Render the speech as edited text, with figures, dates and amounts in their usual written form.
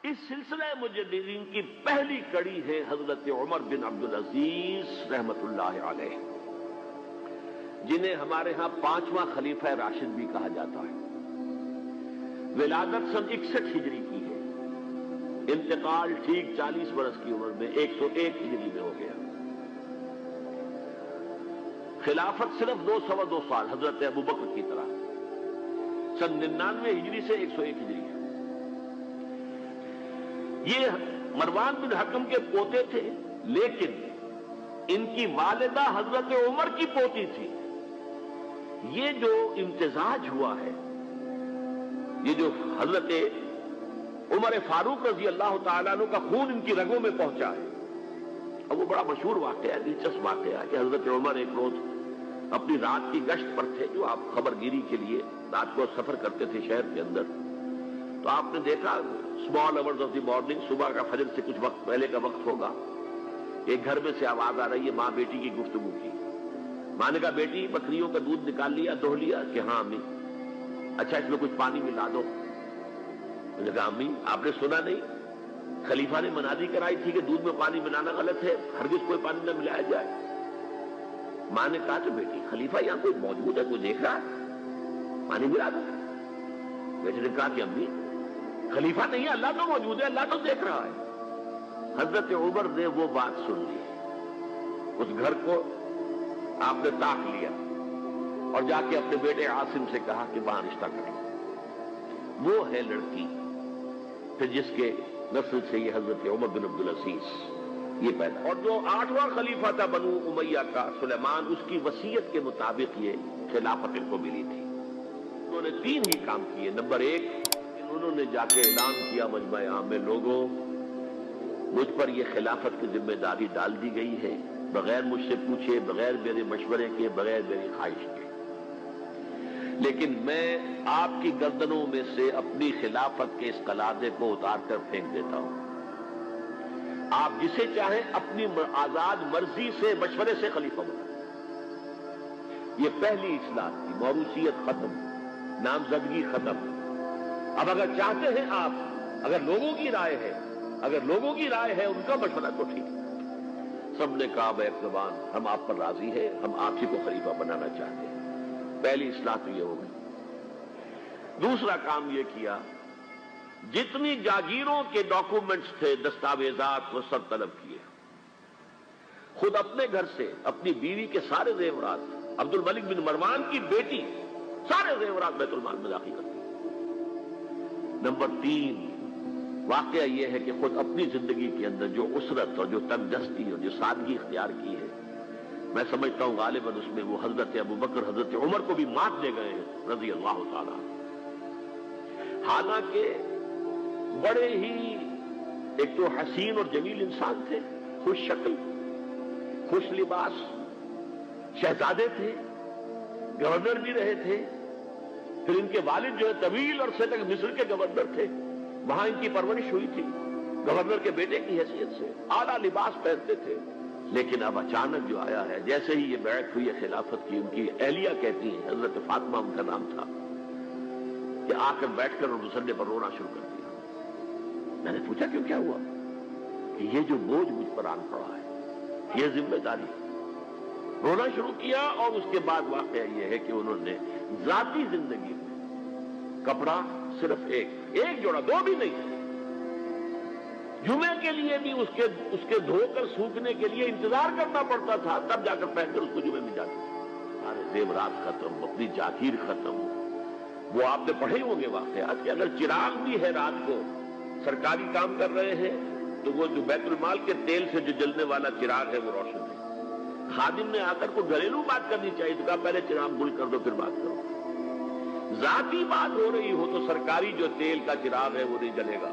اس سلسلہ مجددین کی پہلی کڑی ہے حضرت عمر بن عبدالعزیز رحمت اللہ علیہ، جنہیں ہمارے ہاں 5واں خلیفہ راشد بھی کہا جاتا ہے۔ ولادت سن 61 ہجری کی ہے، انتقال ٹھیک 40 برس کی عمر میں 101 ہجری میں ہو گیا۔ خلافت صرف 2 سال حضرت ابوبکر کی طرح، سن 99 ہجری سے 101 ہجری ہے۔ یہ مروان بن حکم کے پوتے تھے، لیکن ان کی والدہ حضرت عمر کی پوتی تھی۔ یہ جو امتزاج ہوا ہے، یہ جو حضرت عمر فاروق رضی اللہ تعالیٰ عنہ کا خون ان کی رگوں میں پہنچا ہے، اب وہ بڑا مشہور واقعہ ہے، دلچسپ واقعہ ہے کہ حضرت عمر ایک روز اپنی رات کی گشت پر تھے، جو آپ خبر گیری کے لیے رات کو سفر کرتے تھے شہر کے اندر، تو آپ نے دیکھا small hours of the morning, صبح کا فجر سے کچھ وقت پہلے کا وقت ہوگا، ایک گھر میں سے آواز آ رہی ہے ماں بیٹی کی گفتگو کی۔ ماں نے کہا بیٹی بکریوں کا دودھ نکال لیا، دو لیا؟ کہ ہاں امی۔ اچھا اس میں کچھ پانی ملا دو۔ میں نے کہا امی آپ نے سنا نہیں، خلیفہ نے منادی کرائی تھی کہ دودھ میں پانی ملانا غلط ہے، ہرگز کوئی پانی نہ ملایا جائے۔ ماں نے کہا کہ بیٹی خلیفہ یہاں کوئی موجود ہے، کوئی دیکھ رہا ہے، پانی ملا دو۔ بیٹی نے کہا کہ امی خلیفہ نہیں ہے، اللہ تو موجود ہے، اللہ تو دیکھ رہا ہے۔ حضرت عمر نے وہ بات سن لی، اس گھر کو آپ نے تاک لیا اور جا کے اپنے بیٹے عاصم سے کہا کہ وہاں رشتہ کر لو۔ وہ ہے لڑکی پھر جس کے نسل سے یہ حضرت عمر بن عبدالعزیز یہ پیدا، اور جو 8واں خلیفہ تھا بنو امیہ کا سلیمان، اس کی وصیت کے مطابق یہ خلافت ان کو ملی تھی۔ انہوں نے 3 ہی کام کیے۔ نمبر 1، انہوں نے جا کے اعلان کیا مجمع عام میں، لوگوں مجھ پر یہ خلافت کی ذمہ داری ڈال دی گئی ہے، بغیر مجھ سے پوچھے، بغیر میرے مشورے کے، بغیر میری خواہش کے، لیکن میں آپ کی گردنوں میں سے اپنی خلافت کے اس قلادے کو اتار کر پھینک دیتا ہوں۔ آپ جسے چاہیں اپنی آزاد مرضی سے مشورے سے خلیفہ بنائیں۔ یہ پہلی اصلاح تھی، موروثیت ختم، نامزدگی ختم۔ اب اگر چاہتے ہیں آپ، اگر لوگوں کی رائے ہے ان کا مشورہ تو ٹھیک ہے۔ سب نے کہا بیک زبان ہم آپ پر راضی ہیں، ہم آپ ہی کو خلیفہ بنانا چاہتے ہیں۔ پہلی اصلاح تو یہ ہو گئی۔ دوسرا کام یہ کیا، جتنی جاگیروں کے ڈاکومنٹس تھے، دستاویزات، وہ سب طلب کیے۔ خود اپنے گھر سے اپنی بیوی کے سارے زیورات، عبد الملک بن مروان کی بیٹی سارے زیورات بیت المال میں داخل کرتی۔ نمبر 3، واقعہ یہ ہے کہ خود اپنی زندگی کے اندر جو اسرت اور جو تنگ دستی اور جو سادگی اختیار کی ہے، میں سمجھتا ہوں غالباً اس میں وہ حضرت ابوبکر حضرت عمر کو بھی مات دے گئے ہیں رضی اللہ تعالیٰ۔ حالانکہ بڑے ہی ایک تو حسین اور جمیل انسان تھے، خوش شکل، خوش لباس، شہزادے تھے، گورنر بھی رہے تھے، پھر ان کے والد جو ہے طویل عرصے تک مصر کے گورنر تھے، وہاں ان کی پرورش ہوئی تھی گورنر کے بیٹے کی حیثیت سے، اعلیٰ لباس پہنتے تھے۔ لیکن اب اچانک جو آیا ہے، جیسے ہی یہ بیعت ہوئی ہے خلافت کی، ان کی اہلیہ کہتی ہیں، حضرت فاطمہ ان کا نام تھا، کہ آ کر بیٹھ کر اور مسلے پر رونا شروع کر دیا۔ میں نے پوچھا کیوں، کیا ہوا؟ کہ یہ جو بوجھ مجھ پر آن پڑا ہے، یہ ذمہ داری، رونا شروع کیا۔ اور اس کے بعد واقعہ یہ ہے کہ انہوں نے ذاتی زندگی میں کپڑا صرف ایک جوڑا، 2 بھی نہیں، جمعے کے لیے بھی اس کے دھو کر سوکھنے کے لیے انتظار کرنا پڑتا تھا، تب جا کر پہن کر اس کو جمعے میں جاتے تھے۔ سارے زیورات ختم، اپنی جاگیر ختم۔ وہ آپ نے پڑھے ہوں گے واقعات کہ اگر چراغ بھی ہے رات کو، سرکاری کام کر رہے ہیں، تو وہ جو بیت المال کے تیل سے جو جلنے والا چراغ ہے وہ روشن ہے۔ خادم نے آ کر کو گھریلو بات کرنی چاہیے تو کہا پہلے چراغ گل کر دو پھر بات کرو۔ ذاتی بات ہو رہی ہو تو سرکاری جو تیل کا چراغ ہے وہ نہیں جلے گا۔